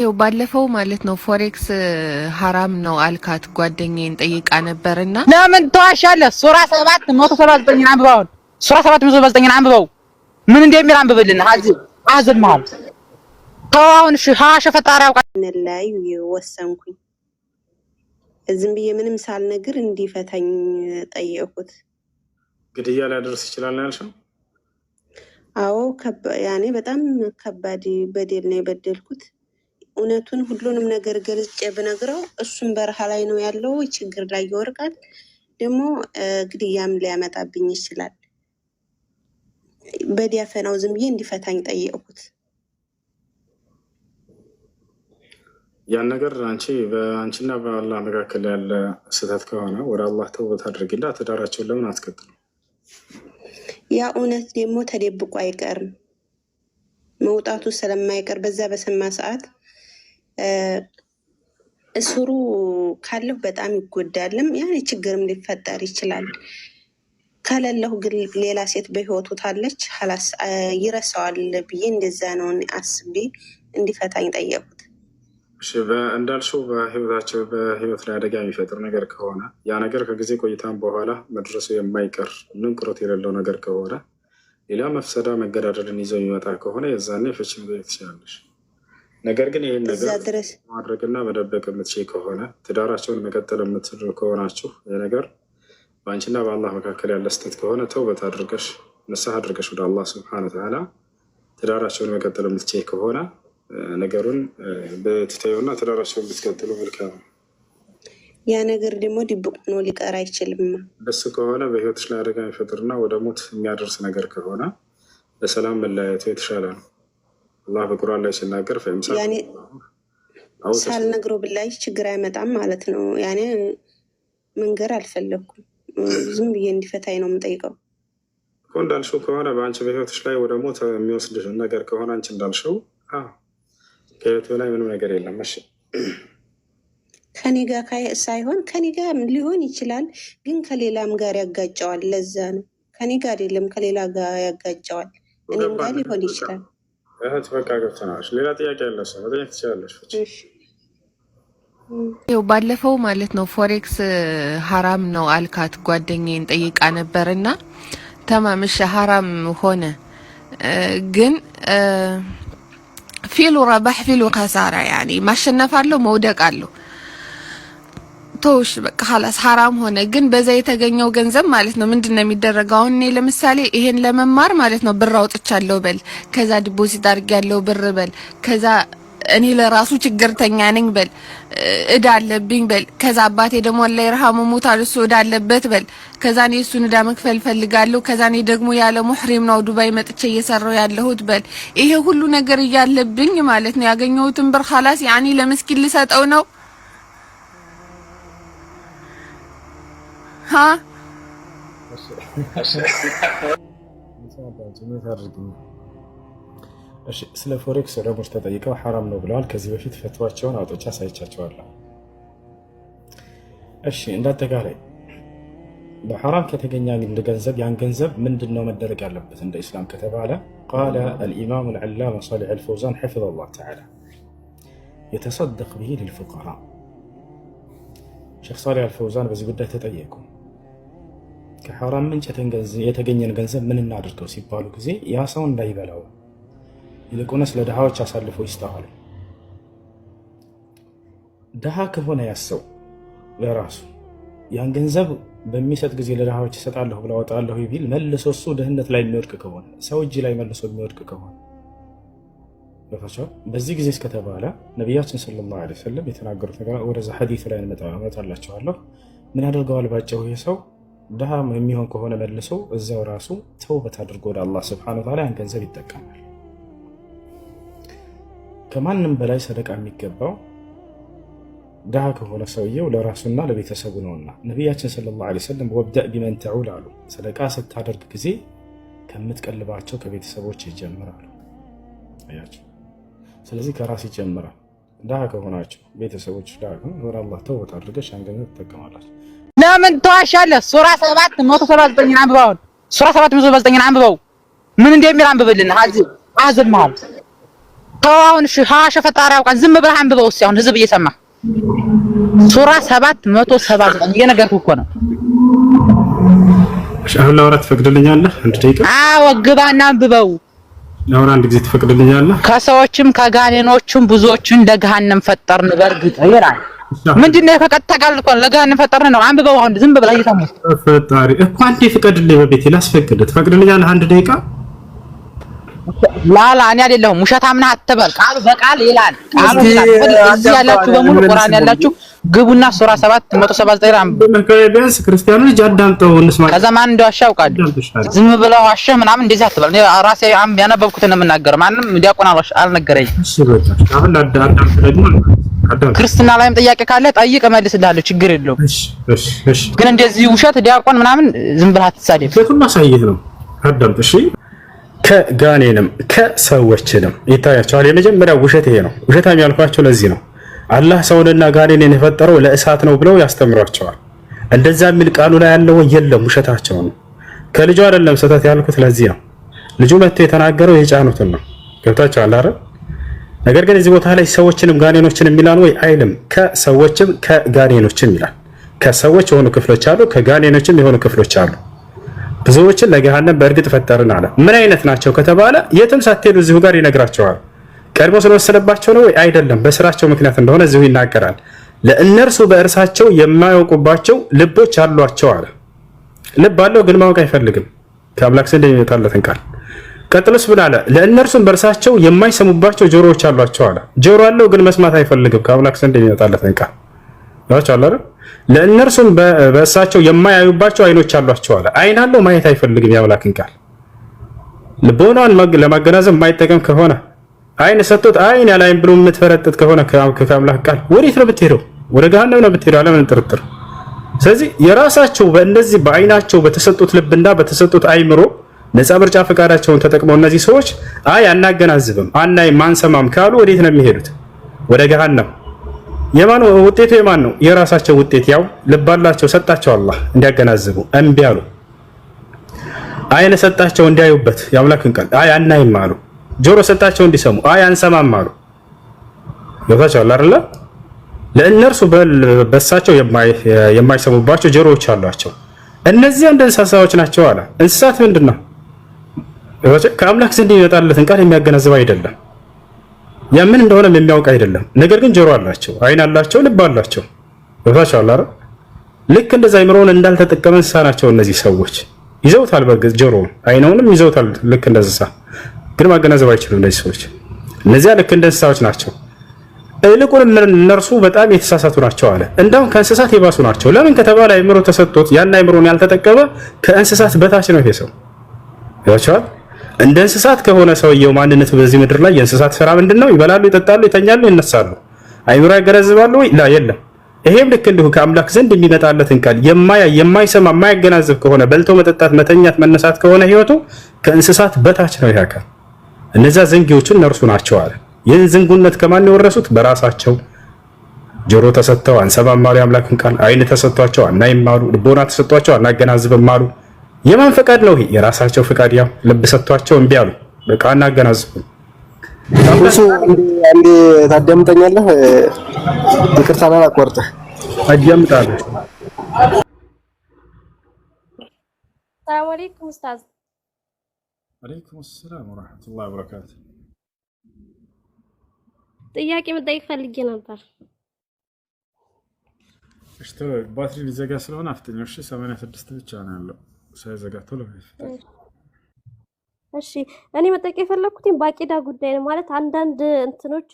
ይው ባለፈው ማለት ነው ፎሬክስ ሐራም ነው አልካት ጓደኛዬን ጠይቃ ነበርና ለምን ተዋሻለህ? ሱራ 7 179 አንብበው። ሱራ 7 179 አንብበው። ምን እንደሚል አንብብልን። አዝል ማለት ታውን ሸፈጣራው ላይ ወሰንኩኝ። ዝም ብዬ ምንም ሳልነግር እንዲፈታኝ ጠየቁት። ግድያ ሊያደርስ ይችላል ነው ያልሽው? አዎ ያኔ በጣም ከባድ በደል ነው የበደልኩት። እውነቱን ሁሉንም ነገር ገልጬ ብነግረው እሱም በረሃ ላይ ነው ያለው፣ ችግር ላይ ይወርቃል። ደግሞ ግድያም ሊያመጣብኝ ይችላል። በዲያፈናው ዝም ብዬ እንዲፈታኝ ጠየቁት። ያን ነገር በአንቺና በአላህ መካከል ያለ ስህተት ከሆነ ወደ አላህ ተውበት አድርጊና ትዳራቸውን ለምን አትቀጥሉ? ያ እውነት ደግሞ ተደብቆ አይቀርም፣ መውጣቱ ስለማይቀር በዛ በሰማ ሰዓት እስሩ ካለሁ በጣም ይጎዳልም፣ ያኔ ችግርም ሊፈጠር ይችላል። ካለለሁ ግን ሌላ ሴት በህይወቱ ታለች ሀላስ ይረሳዋል ብዬ እንደዛ ነው አስቤ እንዲፈታኝ ጠየቁት። እሺ እንዳልሽው በህይወት ላይ አደጋ የሚፈጥር ነገር ከሆነ ያ ነገር ከጊዜ ቆይታም በኋላ መድረሱ የማይቀር ምንም ቅሮት የሌለው ነገር ከሆነ ሌላ መፍሰዳ መገዳደልን ይዘው የሚመጣ ከሆነ የዛኔ ፍቺ መጠየቅ ትችላለሽ። ነገር ግን ይህን ነገር ማድረግና መደበቅ የምትችይ ከሆነ ትዳራቸውን መቀጠል የምትችሉ ከሆናችሁ ይህ ነገር በአንቺና በአላህ መካከል ያለ ስህተት ከሆነ ተውበት አድርገሽ ንስሐ አድርገሽ ወደ አላህ ስብሐነ ወተዓላ ትዳራቸውን መቀጠል የምትችይ ከሆነ ነገሩን በትታዩና ትዳራቸውን ብትቀጥሉ መልካም ነው። ያ ነገር ደግሞ ድብቅ ሆኖ ሊቀር አይችልም። እንደሱ ከሆነ በህይወትሽ ላይ አደጋ የሚፈጥርና ወደ ሞት የሚያደርስ ነገር ከሆነ በሰላም መለያየቱ የተሻለ ነው። አላህ በቁርአን ላይ ሲናገር ሳልነግረው ብላይ ችግር አይመጣም ማለት ነው። ያኔ መንገር አልፈለኩም፣ ዝም ብዬ እንዲፈታኝ ነው የምጠይቀው። እንዳልሽው ከሆነ በአንቺ በህይወትሽ ላይ ወደ ሞት የሚወስድሽ ነገር ከሆነ አንቺ እንዳልሽው ከህይወት በላይ ምንም ነገር የለም። እሺ ከኔ ጋር ሳይሆን ከኔ ጋር ሊሆን ይችላል፣ ግን ከሌላም ጋር ያጋጨዋል። ለዛ ነው ከኔ ጋር አይደለም ከሌላ ጋር ያጋጨዋል። እኔም ጋር ሊሆን ይችላል። እህት በቃ ገብተናል። ሌላ ጥያቄ ያለ ሰው መጠየቅ ትችላለች። ይው ባለፈው ማለት ነው ፎሬክስ ሐራም ነው አልካት ጓደኛዬን ጠይቃ ነበርና ተማምሽ ሐራም ሆነ፣ ግን ፊሉ ረባህ ፊሉ ከሳራ ያኒ ማሸነፍ አለው መውደቅ አለው። ተውሽ በቃ خلاص ሐራም ሆነ፣ ግን በዛ የተገኘው ገንዘብ ማለት ነው ምንድነው የሚደረገው? አሁን እኔ ለምሳሌ ይሄን ለመማር ማለት ነው ብር አውጥቻለሁ በል፣ ከዛ ዲፖዚት አድርጌያለሁ ብር በል፣ ከዛ እኔ ለራሱ ችግርተኛ ነኝ በል፣ እዳ አለብኝ በል፣ ከዛ አባቴ ደግሞ አላህ ይርሐሙ ሞታል እሱ እዳ አለበት በል፣ ከዛ እኔ እሱን እዳ መክፈል ፈልጋለሁ፣ ከዛ እኔ ደግሞ ያለ ሙህሪም ነው ዱባይ መጥቼ እየሰራው ያለሁት በል። ይሄ ሁሉ ነገር እያለብኝ ማለት ነው ያገኘሁትን ብር خلاص ያኒ ለምስኪን ልሰጠው ነው? ስለ ፎሬክስ ዑለሞች ተጠይቀው ሐራም ነው ብለዋል። ከዚህ በፊት ፈትዋቸውን አውጥቻ ሳይቻቸዋለሁ። እሺ እንዳጠቃላይ በሐራም ከተገኘ ገንዘብ ያን ገንዘብ ምንድነው መደረግ ያለበት እንደ ኢስላም ከተባለ ቃለ አልኢማሙ አልዓላማ ሷሊሕ አልፈውዛን ሐፊዘሁላህ ተዓላ የተሰደቅ ብሂ ሊልፉቀራ። ሼኽ ሷሊሕ አልፈውዛን በዚህ ጉዳይ ተጠየቁ። ከሐራም ምንጭ የተገኘን ገንዘብ ምን እናድርገው ሲባሉ ጊዜ ያ ሰው እንዳይበላው ይልቁንስ ለድሃዎች አሳልፎ ይስጣል። ድሃ ከሆነ ያሰው ለራሱ ያን ገንዘብ በሚሰጥ ጊዜ ለድሃዎች ይሰጣለሁ ብለው አወጣለሁ ቢል መልሶ እሱ ድህነት ላይ የሚወድቅ ከሆነ ሰው እጅ ላይ መልሶ የሚወድቅ ከሆነ በዚህ ጊዜ እስከተባለ ነቢያችን ሰለላሁ ዐለይሂ ወሰለም የተናገሩት ነገር ወደዛ ሐዲስ ላይ እንመጣላችኋለሁ። ምን ያደርገዋል ባጭሩ? ይሄ ሰው ድሃ የሚሆን ከሆነ መልሶ እዛው ራሱ ተውበት አድርጎ ወደ አላህ ሱብሓነሁ ወተዓላ ያን ገንዘብ ይጠቀማል። ከማንም በላይ ሰደቃ የሚገባው ድሃ ከሆነ ሰውየው ለራሱና ለቤተሰቡ ነውና ነቢያችን ሰለላሁ ዐለይሂ ወሰለም ወብደእ ቢመን ተዑል አሉ። ሰደቃ ስታደርግ ጊዜ ከምትቀልባቸው ከቤተሰቦች ይጀምራሉ። አያችሁ። ስለዚህ ከራስ ይጀምራል። ድሃ ከሆናችሁ ቤተሰቦች ድሃ ወደ አላህ ተውበት አድርገሽ ያን ገንዘብ ትጠቀማላችሁ። ለምን ተዋሻለህ? ሱራ 7 179 አንብበው። ሱራ 7 179 አንብበው። ምን እንደሚል አንብብልን። አዝል ማለት ተዋውን እሺ ሀዋሽ ፈጣሪ ያውቃል። ዝም ብለህ አንብበው እስኪ አሁን ህዝብ እየሰማ ሱራ 779 እየነገርኩህ እኮ ነው። አሁን ላውራ ትፈቅድልኛለህ? አንድ ደቂቃ። አዎ ግባና አንብበው። ላውራ አንድ ጊዜ ትፈቅድልኛለህ? ከሰዎችም ከጋኔኖችም ብዙዎችን ለገሃነም ፈጠርን በእርግጥ ይላል። ምንድነው ከቀጥታ ቃል እኮ ለገሃነም ፈጠርን ነው። አንብበው አሁን ዝም ብለህ እየሰማህ ፈጣሪ እኮ አንዴ ፍቀድልኝ፣ በቤቴ ላስፈቅድ። ትፈቅድልኛለህ? አንድ ደቂቃ። ላላ እኔ አይደለሁም ውሸታም ነህ አትበል። ቃሉ በቃል ይላል። ቃሉ እዚህ ያላችሁ በሙሉ ቁርአን ያላችሁ ግቡና ሱራ 779 አንብቡ። ቢያንስ ክርስቲያኑ ልጅ አዳምጠው እንስማ። ከዛ ማን እንደዋሻ ያውቃል። ዝም ብለው ዋሸህ ምናምን እንደዚህ አትበል። እኔ ራሴ ያነበብኩትን ነው የምናገረው። ማንም ዲያቆን አልነገረኝም። እሺ በቃ አሁን አዳምጥ ደግሞ ክርስትና ላይም ጥያቄ ካለ ጠይቅ እመልስልሃለሁ። ችግር የለውም። እሺ ግን እንደዚህ ውሸት ዲያቆን ምናምን ዝም ብለህ አትሳደብ። በቱን ማሳየህ ነው። አዳምጥ እሺ። ከጋኔንም ከሰዎችንም ይታያቸዋል። የመጀመሪያው ውሸት ይሄ ነው። ውሸታም ያልኳቸው ለዚህ ነው። አላህ ሰውንና ጋኔንን የፈጠረው ለእሳት ነው ብለው ያስተምሯቸዋል። እንደዛ የሚል ቃሉ ላይ ያለው የለም፣ ውሸታቸው ነው። ከልጁ አይደለም ስህተት ያልኩት ለዚህ ነው። ልጁ መጥቶ የተናገረው የጫኑትን ነው። ገብታችኋል አይደል? ነገር ግን እዚህ ቦታ ላይ ሰዎችንም ጋኔኖችንም ይላል ወይ አይልም። ከሰዎችም ከጋኔኖችም ይላል። ከሰዎች የሆኑ ክፍሎች አሉ፣ ከጋኔኖችም የሆኑ ክፍሎች አሉ። ብዙዎችን ለገሃነም በእርግጥ ፈጠርን አለ። ምን አይነት ናቸው ከተባለ የትም ሳትሄዱ እዚሁ ጋር ይነግራቸዋል። ቀድሞ ስለወሰደባቸው ነው ወይ አይደለም፣ በስራቸው ምክንያት እንደሆነ እዚሁ ይናገራል። ለእነርሱ በእርሳቸው የማያውቁባቸው ልቦች አሏቸው አለ። ልብ አለው ግን ማወቅ አይፈልግም። ከአምላክ ዘንድ የሚመጣለትን ቃል ቀጥሎስ ምን አለ? ለእነርሱም በእርሳቸው የማይሰሙባቸው ጆሮዎች አሏቸው አለ። ጆሮ አለው ግን መስማት አይፈልግም። ከአምላክ ዘንድ የሚመጣለትን ቃል ያቻለ አይደል? ለእነርሱም በእርሳቸው የማያዩባቸው አይኖች አሏቸው አለ። አይን አለው ማየት አይፈልግም የአምላክን ቃል። ልቦናን ለማገናዘብ የማይጠቀም ከሆነ አይን ሰጥቶት አይን ያለ አይን ብሎ የምትፈረጥጥ ከሆነ ከአምላክ ቃል ወዴት ነው ብትሄደው? ወደ ገሃነም ነው ብትሄደው፣ አለምን ጥርጥር። ስለዚህ የራሳቸው በእንደዚህ በአይናቸው በተሰጡት ልብና በተሰጡት አይምሮ ነፃ ምርጫ ፈቃዳቸውን ተጠቅመው እነዚህ ሰዎች አይ አናገናዝብም አናይም ማንሰማም ካሉ ወዴት ነው የሚሄዱት? ወደ ገሃነም። የማን ውጤቱ የማን ነው? የራሳቸው ውጤት። ያው ልብ አላቸው ሰጣቸው አላህ እንዲያገናዝቡ፣ እምቢ አሉ። አይን ሰጣቸው እንዲያዩበት የአምላክን ቃል፣ አይ አናይም አሉ። ጆሮ ሰጣቸው እንዲሰሙ፣ አይ አንሰማም አሉ። ገብታችኋል አይደለ? ለእነርሱ በሳቸው የማይሰሙባቸው ጆሮዎች አሏቸው። እነዚህ እንደ እንስሳዎች ናቸው አለ። እንስሳት ምንድን ነው? ከአምላክ ዘንድ የሚመጣለትን ቃል የሚያገናዝብ አይደለም። ያ ምን እንደሆነም የሚያውቅ አይደለም። ነገር ግን ጆሮ አላቸው፣ አይን አላቸው፣ ልብ አላቸው። ገብታችኋል አይደል? ልክ እንደዛ አይምሮውን እንዳልተጠቀመ እንስሳ ናቸው እነዚህ ሰዎች። ይዘውታል፣ በእርግጥ ጆሮውን አይነውንም ይዘውታል ልክ እንደ እንስሳ፣ ግን ማገናዘብ አይችሉም እነዚህ ሰዎች። እነዚያ ልክ እንደ እንስሳዎች ናቸው። ይልቁን እነርሱ በጣም የተሳሳቱ ናቸው አለ። እንደውም ከእንስሳት የባሱ ናቸው። ለምን ከተባለ አይምሮ ተሰጥቶት ያን አይምሮን ያልተጠቀመ ከእንስሳት በታች ነው ይሄ ሰው። ያቻል እንደ እንስሳት ከሆነ ሰውየው ማንነቱ በዚህ ምድር ላይ የእንስሳት ስራ ምንድነው? ይበላሉ፣ ይጠጣሉ፣ ይተኛሉ፣ ይነሳሉ። አይምሮ ያገናዝባሉ ወይ? ላ የለም። ይሄም ልክ እንዲሁ ከአምላክ ዘንድ የሚመጣለትን ቃል የማይሰማ የማያገናዝብ ከሆነ በልቶ መጠጣት፣ መተኛት፣ መነሳት ከሆነ ህይወቱ ከእንስሳት በታች ነው ይሄ አካል። እነዚያ ዘንጊዎቹ እነርሱ ናቸው አለ። ይህን ዝንጉነት ከማን የወረሱት? በራሳቸው። ጆሮ ተሰጥተው አንሰማም አሉ የአምላክን ቃል። አይን ተሰጥቷቸው አናይም አሉ። ልቦና ተሰጥቷቸው አናገናዝብም አሉ። የማን ፈቃድ ነው? የራሳቸው ፈቃድ። ያው ልብ ሰጥቷቸው እምቢ አሉ። በቃ አናገናዝብም። እሱ አንዴ ታዳምጠኛለህ? ይቅርታ አላቋርጥህ። አዳምጣለሁ። ሰላም አለይኩም ኡስታዝ። ወአለይኩም ሰላም ወራህመቱላሂ ወበረካቱ። ጥያቄ መጠየቅ ፈልጌ ነበር። እሺ ባትሪ ሊዘጋ ስለሆነ አፍጥኛው። እሺ 86 ብቻ ነው ያለው፣ ሳይዘጋ ቶሎ ይፈታል። እሺ እኔ መጠየቅ የፈለኩት በአቂዳ ጉዳይ ነው። ማለት አንዳንድ እንትኖች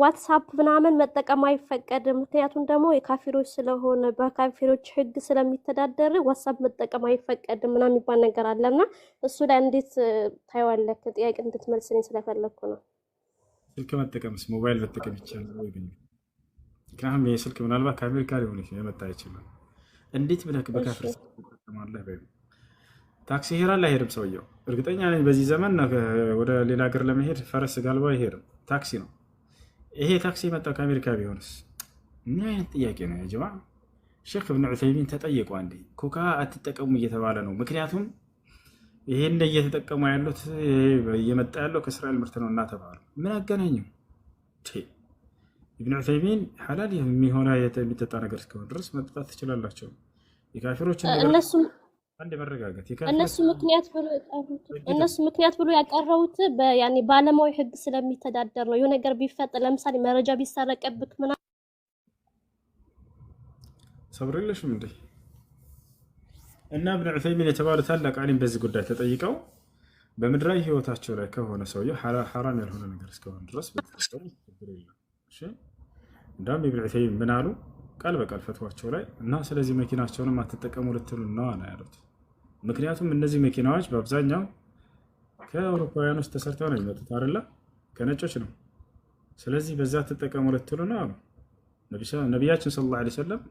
ዋትስአፕ ምናምን መጠቀም አይፈቀድም፣ ምክንያቱም ደግሞ የካፊሮች ስለሆነ በካፊሮች ህግ ስለሚተዳደር ዋትስአፕ መጠቀም አይፈቀድም ምናምን የሚባል ነገር አለና እሱ ላይ እንዴት ታየዋለህ? ጥያቄ እንድትመልስልኝ ስለፈለኩ ነው። ስልክ መጠቀምስ ሞባይል መጠቀም ይቻላል ወይ? ምክንያቱም ይሄ ስልክ ምናልባት ከአሜሪካ ሊሆን የመጣ ይችላል። እንዴት ብለህ በካፍር ትጠቀማለህ? በይ ታክሲ ሄራል አይሄድም ሰውየው። እርግጠኛ ነኝ በዚህ ዘመን ወደ ሌላ ሀገር ለመሄድ ፈረስ ጋልባ አይሄድም፣ ታክሲ ነው። ይሄ ታክሲ የመጣው ከአሜሪካ ቢሆንስ? ምን አይነት ጥያቄ ነው ያጀማ? ሼክ ኢብኑ ዑሰይሚን ተጠየቁ አንዴ። ኮካ አትጠቀሙ እየተባለ ነው። ምክንያቱም ይሄን እየተጠቀሙ ያሉት እየመጣ ያለው ከእስራኤል ምርት ነው እና ተባሉ። ምን አገናኘው? ኢብኑ ዑሰይሚን ሐላል የሚሆነ የሚጠጣ ነገር እስከሆነ ድረስ መጠጣት ትችላላቸው። የካፊሮችን አንድ መረጋጋት እነሱ ምክንያት ብሎ ያቀረቡት ያኔ ባለማዊ ህግ ስለሚተዳደር ነው። የሆነ ነገር ቢፈጠር ለምሳሌ መረጃ ቢሰረቀብክ ምናምን ሰብር የለሽም እንዴ? እና ኢብኑ ዑሰይሚን የተባሉ ታላቅ ዓሊም በዚህ ጉዳይ ተጠይቀው በምድራዊ ህይወታቸው ላይ ከሆነ ሰውየው ሐራም ያልሆነ ነገር እስከሆነ ድረስ በተፈጠሩ ችግር የለም። እሺ እንዳውም ኢብኑ ዑሰይሚን ምን አሉ? ቃል በቃል ፈትዋቸው ላይ እና ስለዚህ መኪናቸውንም አትጠቀሙ ልትሉ ነው ያሉት። ምክንያቱም እነዚህ መኪናዎች በአብዛኛው ከአውሮፓውያን ውስጥ ተሰርተው ነው የሚመጡት አይደለ? ከነጮች ነው። ስለዚህ በዛ አትጠቀሙ ልትሉ ነው አሉ ነቢያችን ሰለላሁ ዐለይሂ ወሰለም።